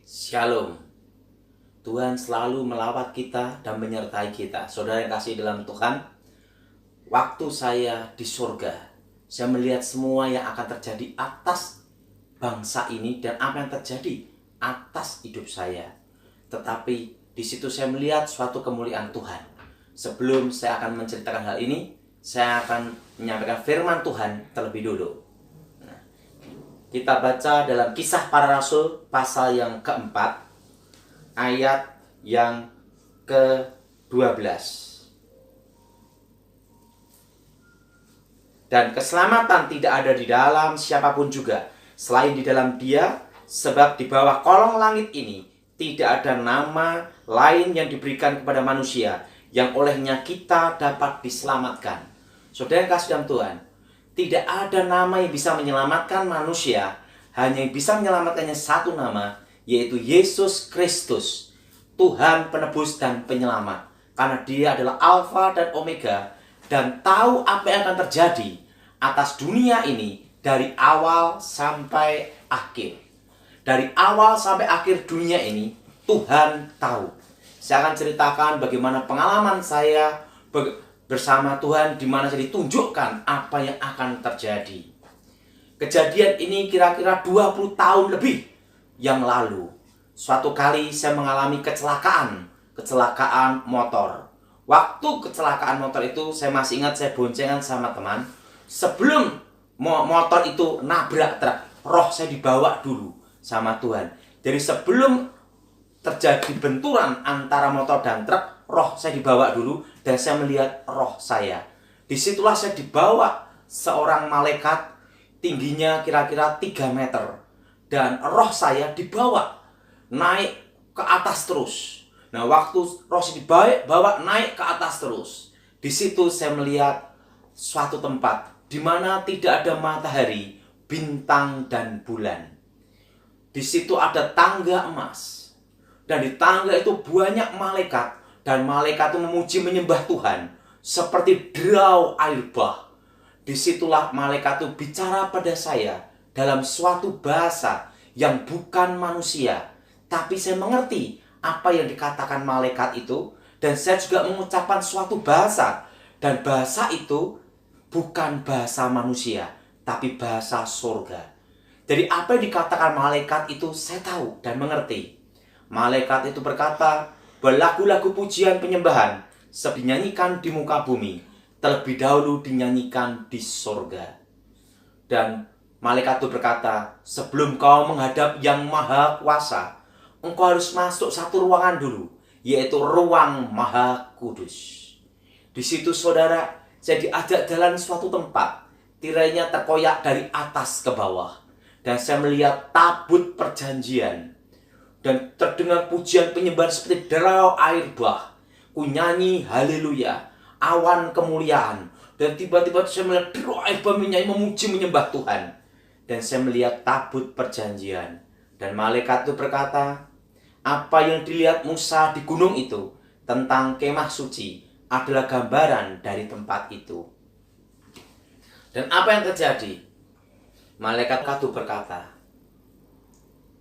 Shalom. Tuhan selalu melawat kita dan menyertai kita. Saudara yang kasih dalam Tuhan, waktu saya di surga, saya melihat semua yang akan terjadi atas bangsa ini dan apa yang terjadi atas hidup saya. Tetapi di situ saya melihat suatu kemuliaan Tuhan. Sebelum saya akan menceritakan hal ini, saya akan menyampaikan firman Tuhan terlebih dulu. Kita baca dalam Kisah Para Rasul pasal yang keempat, ayat yang ke-12. Dan keselamatan tidak ada di dalam siapapun juga, selain di dalam Dia, sebab di bawah kolong langit ini tidak ada nama lain yang diberikan kepada manusia, yang olehnya kita dapat diselamatkan. Saudara yang kasih dalam Tuhan, tidak ada nama yang bisa menyelamatkan manusia, hanya yang bisa menyelamatkannya satu nama, yaitu Yesus Kristus, Tuhan penebus dan penyelamat. Karena Dia adalah Alfa dan Omega, dan tahu apa yang akan terjadi atas dunia ini dari awal sampai akhir. Dari awal sampai akhir dunia ini, Tuhan tahu. Saya akan ceritakan bagaimana pengalaman saya bersama Tuhan, di mana saya ditunjukkan apa yang akan terjadi. Kejadian ini kira-kira 20 tahun lebih yang lalu. Suatu kali saya mengalami kecelakaan motor. Waktu kecelakaan motor itu saya masih ingat, saya boncengan sama teman. Sebelum motor itu nabrak truk, roh saya dibawa dulu sama Tuhan. Jadi sebelum terjadi benturan antara motor dan truk, roh saya dibawa dulu dan saya melihat roh saya. Disitulah saya dibawa seorang malaikat, tingginya kira-kira 3 meter. Dan roh saya dibawa naik ke atas terus. Nah, waktu roh saya dibawa naik ke atas terus, di situ saya melihat suatu tempat di mana tidak ada matahari, bintang, dan bulan. Di situ ada tangga emas. Dan di tangga itu banyak malaikat. Dan malaikat itu memuji menyembah Tuhan seperti derau air bah. Disitulah malaikat itu bicara pada saya dalam suatu bahasa yang bukan manusia. Tapi saya mengerti apa yang dikatakan malaikat itu. Dan saya juga mengucapkan suatu bahasa. Dan bahasa itu bukan bahasa manusia, tapi bahasa surga. Jadi apa yang dikatakan malaikat itu saya tahu dan mengerti. Malaikat itu berkata, lagu-lagu pujian penyembahan dinyanyikan di muka bumi, terlebih dahulu dinyanyikan di surga. Dan malaikat itu berkata, sebelum kau menghadap Yang Maha Kuasa, engkau harus masuk satu ruangan dulu, yaitu ruang Maha Kudus. Di situ saudara, saya diajak jalan suatu tempat, tirainya terkoyak dari atas ke bawah, dan saya melihat tabut perjanjian. Dan terdengar pujian penyembahan seperti derau air bah. Ku nyanyi haleluya, awan kemuliaan. Dan tiba-tiba saya melihat derau air bah menyanyi memuji menyembah Tuhan. Dan saya melihat tabut perjanjian. Dan malaikat itu berkata, apa yang dilihat Musa di gunung itu tentang kemah suci adalah gambaran dari tempat itu. Dan apa yang terjadi? Malaikat itu berkata,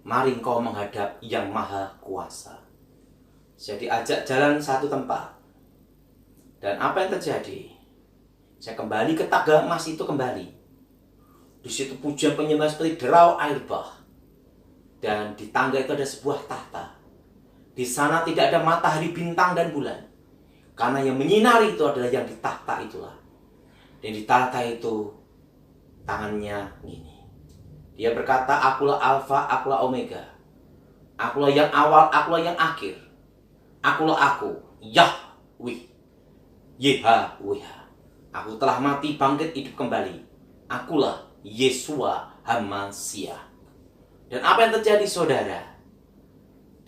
mari engkau menghadap Yang Maha Kuasa. Saya diajak jalan satu tempat. Dan apa yang terjadi? Saya kembali ke tangga emas itu kembali. Di situ pujian penyembahan seperti derau air bah. Dan di tangga itu ada sebuah tahta. Di sana tidak ada matahari, bintang, dan bulan. Karena yang menyinari itu adalah yang di tahta itulah. Dan di tahta itu tangannya gini. Dia berkata, akulah Alfa, akulah Omega. Akulah yang awal, akulah yang akhir. Akulah aku, Yahweh. Yahweh. Aku telah mati, bangkit, hidup kembali. Akulah Yesua HaMasiah. Dan apa yang terjadi saudara?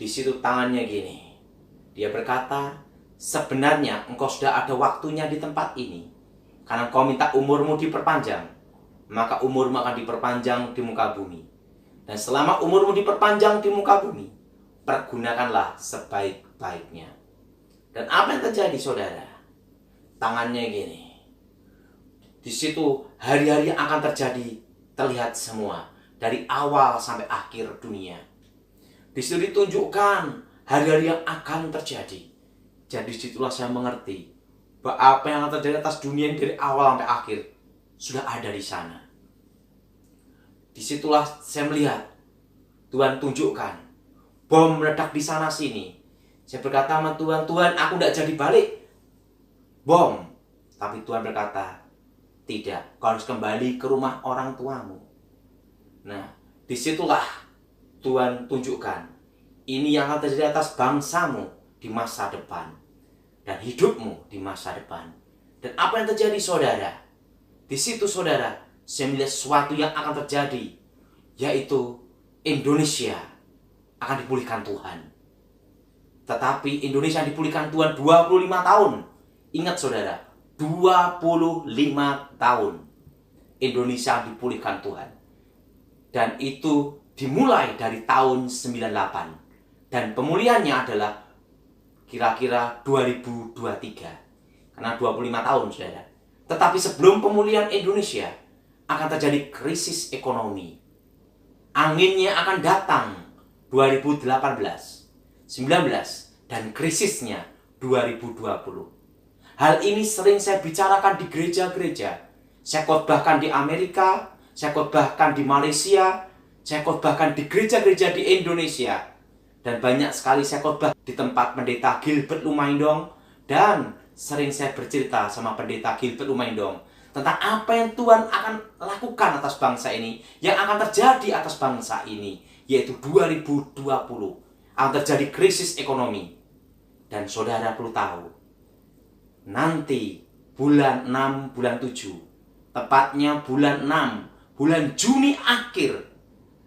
Di situ tangannya gini. Dia berkata, sebenarnya engkau sudah ada waktunya di tempat ini. Karena engkau minta umurmu diperpanjang, maka umurmu akan diperpanjang di muka bumi. Dan selama umurmu diperpanjang di muka bumi, pergunakanlah sebaik-baiknya. Dan apa yang terjadi saudara? Tangannya gini. Di situ hari-hari yang akan terjadi terlihat semua, dari awal sampai akhir dunia. Di situ ditunjukkan hari-hari yang akan terjadi. Jadi disitulah saya mengerti bahwa apa yang akan terjadi atas dunia ini dari awal sampai akhir sudah ada di sana. Disitulah saya melihat Tuhan tunjukkan bom meledak di sana sini. Saya berkata sama Tuhan, Tuhan aku tidak jadi balik bom. Tapi Tuhan berkata, tidak, kau harus kembali ke rumah orang tuamu. Nah, disitulah Tuhan tunjukkan ini yang akan terjadi atas bangsamu di masa depan dan hidupmu di masa depan. Dan apa yang terjadi saudara? Di situ saudara, saya melihat sesuatu yang akan terjadi, yaitu Indonesia akan dipulihkan Tuhan. Tetapi Indonesia dipulihkan Tuhan 25 tahun. Ingat saudara, 25 tahun Indonesia dipulihkan Tuhan. Dan itu dimulai dari tahun 98. Dan pemulihannya adalah kira-kira 2023. Karena 25 tahun saudara. Tetapi sebelum pemulihan Indonesia akan terjadi krisis ekonomi. Anginnya akan datang 2018, 19, dan krisisnya 2020. Hal ini sering saya bicarakan di gereja-gereja. Saya khotbahkan di Amerika, saya khotbahkan di Malaysia, saya khotbahkan di gereja-gereja di Indonesia. Dan banyak sekali saya khotbah di tempat pendeta Gilbert Lumaindong. Dan sering saya bercerita sama pendeta Gilbert Lumaindong tentang apa yang Tuhan akan lakukan atas bangsa ini, yang akan terjadi atas bangsa ini, yaitu 2020 akan terjadi krisis ekonomi. Dan saudara perlu tahu, nanti bulan 6, bulan 7, tepatnya bulan 6, bulan Juni akhir,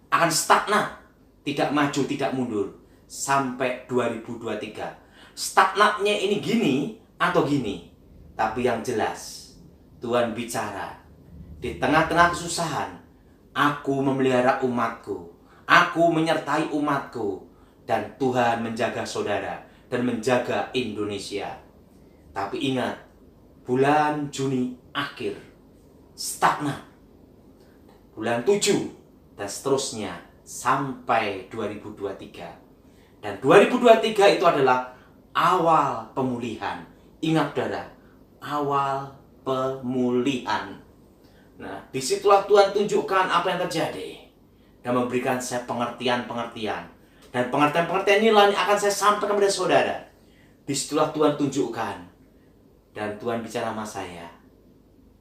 akan stagnan, tidak maju, tidak mundur, sampai 2023. Stagnatnya ini gini atau gini, tapi yang jelas Tuhan bicara, di tengah-tengah kesusahan, aku memelihara umatku, aku menyertai umatku, dan Tuhan menjaga saudara dan menjaga Indonesia. Tapi ingat, bulan Juni akhir stagnan, bulan 7 dan seterusnya sampai 2023. Dan 2023 itu adalah awal pemulihan. Ingat saudara, awal pemulihan. Nah, disitulah Tuhan tunjukkan apa yang terjadi dan memberikan saya pengertian-pengertian. Dan pengertian-pengertian inilah yang akan saya sampaikan kepada saudara. Disitulah Tuhan tunjukkan. Dan Tuhan bicara sama saya,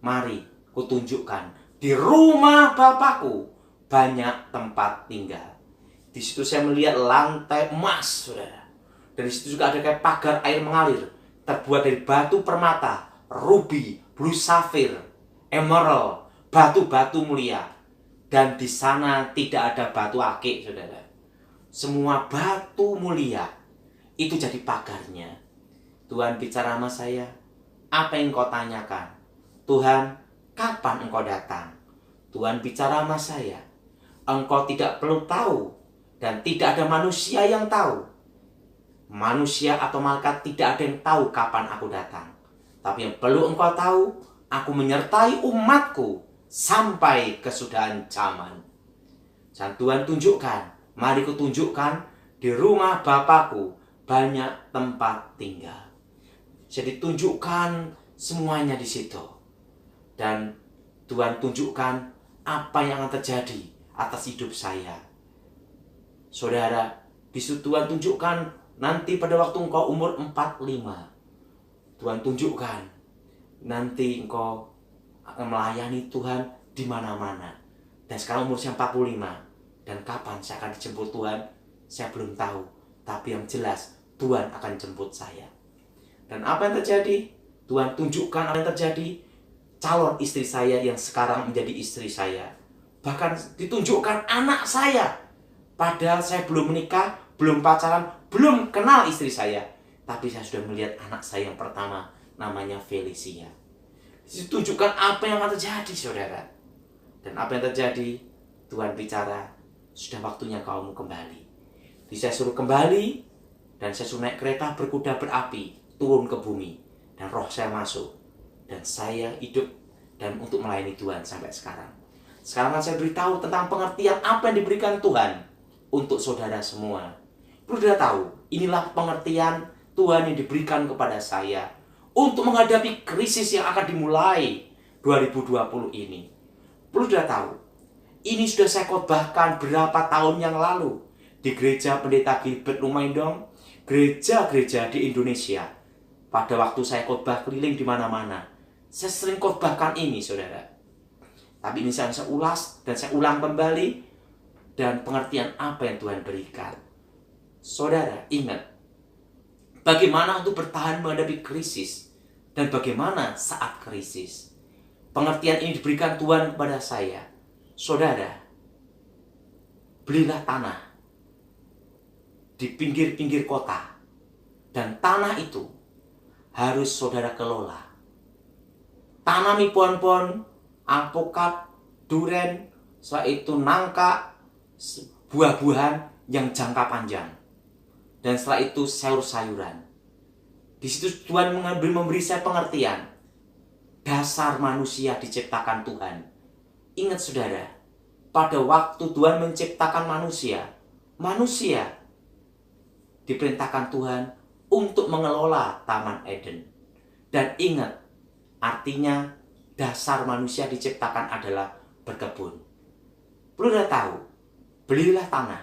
mari kutunjukkan di rumah Bapakku banyak tempat tinggal. Di situ saya melihat lantai emas, saudara. Dan di situ juga ada kayak pagar air mengalir, terbuat dari batu permata, rubi, blue sapphire, emerald, batu-batu mulia. Dan di sana tidak ada batu akik, saudara. Semua batu mulia itu jadi pagarnya. Tuhan bicara sama saya, apa yang kau tanyakan? Tuhan, kapan engkau datang? Tuhan bicara sama saya, engkau tidak perlu tahu dan tidak ada manusia yang tahu. Manusia atau malaikat tidak ada yang tahu kapan aku datang. Tapi yang perlu engkau tahu, aku menyertai umatku sampai kesudahan zaman. Dan Tuhan tunjukkan, mari kutunjukkan di rumah Bapakku banyak tempat tinggal. Jadi tunjukkan semuanya di situ. Dan Tuhan tunjukkan apa yang akan terjadi atas hidup saya. Saudara, di situ Tuhan tunjukkan nanti pada waktu engkau umur 45. Tuhan tunjukkan nanti engkau akan melayani Tuhan di mana-mana. Dan sekarang umur saya 45. Dan kapan saya akan dijemput Tuhan, saya belum tahu. Tapi yang jelas Tuhan akan jemput saya. Dan apa yang terjadi? Tuhan tunjukkan apa yang terjadi. Calon istri saya yang sekarang menjadi istri saya. Bahkan ditunjukkan anak saya. Padahal saya belum menikah, belum pacaran, belum kenal istri saya. Tapi saya sudah melihat anak saya yang pertama, namanya Felicia. Ditunjukkan apa yang akan terjadi, saudara. Dan apa yang terjadi? Tuhan bicara, sudah waktunya kamu kembali. Jadi saya suruh kembali, dan saya suruh naik kereta berkuda berapi, turun ke bumi. Dan roh saya masuk. Dan saya hidup dan untuk melayani Tuhan sampai sekarang. Sekarang kan saya beritahu tentang pengertian apa yang diberikan Tuhan untuk saudara semua. Perlu saudara tahu, inilah pengertian Tuhan yang diberikan kepada saya untuk menghadapi krisis yang akan dimulai 2020 ini. Perlu saudara tahu, ini sudah saya khotbahkan berapa tahun yang lalu di gereja Pendeta Gilbert Lumaindong, gereja-gereja di Indonesia. Pada waktu saya khotbah keliling di mana-mana, saya sering khotbahkan ini, saudara. Tapi ini saya ulas dan saya ulang kembali, dan pengertian apa yang Tuhan berikan. Saudara, ingat bagaimana untuk bertahan menghadapi krisis dan bagaimana saat krisis. Pengertian ini diberikan Tuhan kepada saya. Saudara, belilah tanah di pinggir-pinggir kota, dan tanah itu harus saudara kelola. Tanami pohon-pohon alpukat, duren, setelah itu nangka, buah-buahan yang jangka panjang, dan setelah itu sayur-sayuran. Di situ Tuhan memberi saya pengertian dasar manusia diciptakan Tuhan. Ingat saudara, pada waktu Tuhan menciptakan manusia, manusia diperintahkan Tuhan untuk mengelola Taman Eden. Dan ingat, artinya dasar manusia diciptakan adalah berkebun. Perlu saudara tahu, belilah tanah.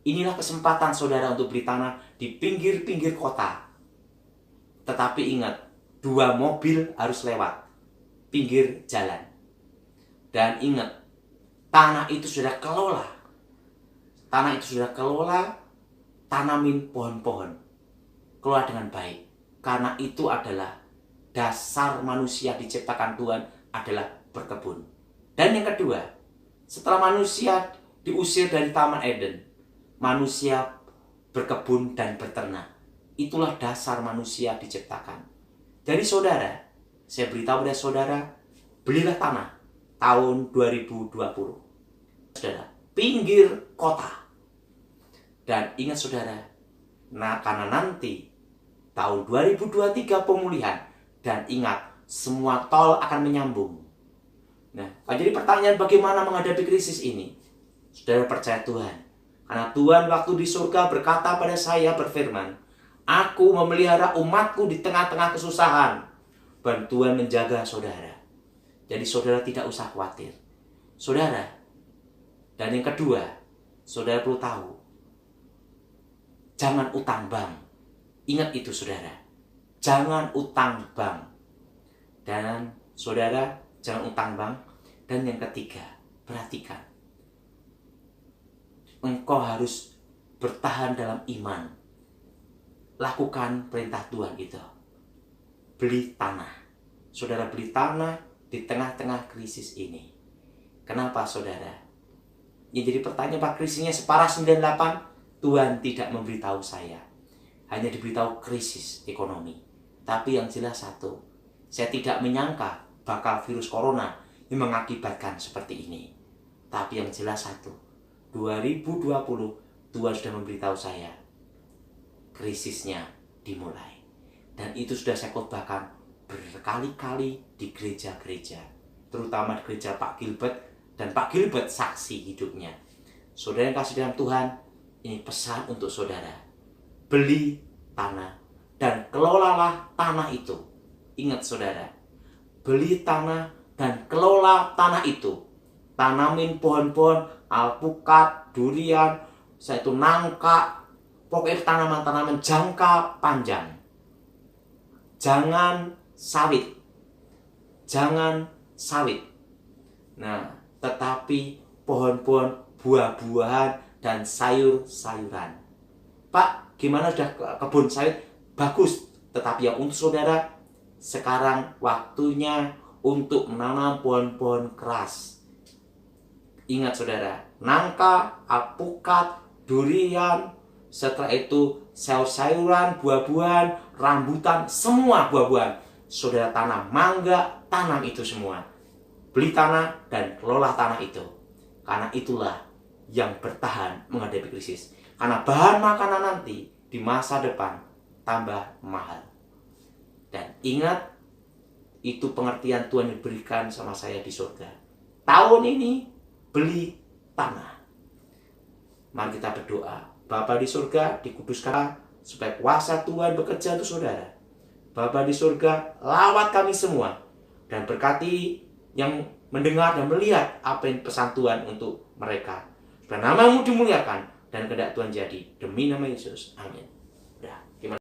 Inilah kesempatan saudara untuk beli tanah di pinggir-pinggir kota. Tetapi ingat, 2 mobil harus lewat pinggir jalan. Dan ingat, tanah itu sudah kelola. Tanah itu sudah kelola, tanamin pohon-pohon. Kelola dengan baik. Karena itu adalah dasar manusia diciptakan Tuhan adalah berkebun. Dan yang kedua, setelah manusia diusir dari Taman Eden, manusia berkebun dan berternak. Itulah dasar manusia diciptakan. Jadi saudara, saya beritahu pada saudara, belilah tanah tahun 2020. Saudara, pinggir kota. Dan ingat saudara, karena nanti tahun 2023 pemulihan, dan ingat semua tol akan menyambung. Nah, jadi pertanyaan bagaimana menghadapi krisis ini? Saudara percaya Tuhan. Karena Tuhan waktu di surga berkata pada saya, berfirman, Aku memelihara umatku di tengah-tengah kesusahan. Dan Tuhan menjaga saudara. Jadi saudara tidak usah khawatir. Saudara, dan yang kedua, saudara perlu tahu, jangan utang bank. Ingat itu saudara, jangan utang bank. Dan saudara, jangan utang bank. Dan yang ketiga, perhatikan, engkau harus bertahan dalam iman. Lakukan perintah Tuhan itu. Beli tanah. Saudara beli tanah di tengah-tengah krisis ini. Kenapa saudara? Ya jadi pertanyaan, Pak, krisisnya separah 98? Tuhan tidak memberitahu saya. Hanya diberitahu krisis ekonomi. Tapi yang jelas satu, saya tidak menyangka bakal virus corona yang mengakibatkan seperti ini. Tapi yang jelas satu, 2020 Tuhan sudah memberitahu saya, krisisnya dimulai. Dan itu sudah saya khotbahkan berkali-kali di gereja-gereja, terutama di gereja Pak Gilbert, dan Pak Gilbert saksi hidupnya. Saudara yang kasih dalam Tuhan, ini pesan untuk saudara. Beli tanah dan kelolalah tanah itu. Ingat saudara, beli tanah dan kelola tanah itu. Tanamin pohon-pohon alpukat, durian, yaitu nangka, pokoknya tanaman-tanaman jangka panjang. Jangan sawit. Jangan sawit. Nah, tetapi pohon-pohon buah-buahan dan sayur-sayuran. Pak, gimana sudah kebun sawit? Bagus. Tetapi yang untuk saudara, sekarang waktunya untuk menanam pohon-pohon keras. Ingat saudara, nangka, alpukat, durian, setelah itu sayur-sayuran, buah-buahan, rambutan, semua buah-buahan. Saudara tanam mangga, tanam itu semua. Beli tanah dan kelola tanah itu. Karena itulah yang bertahan menghadapi krisis. Karena bahan makanan nanti di masa depan tambah mahal. Dan ingat, itu pengertian Tuhan yang diberikan sama saya di surga. Tahun ini beli tanah. Mari kita berdoa. Bapa di surga, dikuduskan supaya kuasa Tuhan bekerja untuk saudara. Bapa di surga, lawat kami semua dan berkati yang mendengar dan melihat apa yang pesan Tuhan untuk mereka. Supaya nama-Mu dimuliakan dan kehendak Tuhan jadi. Demi nama Yesus. Amin.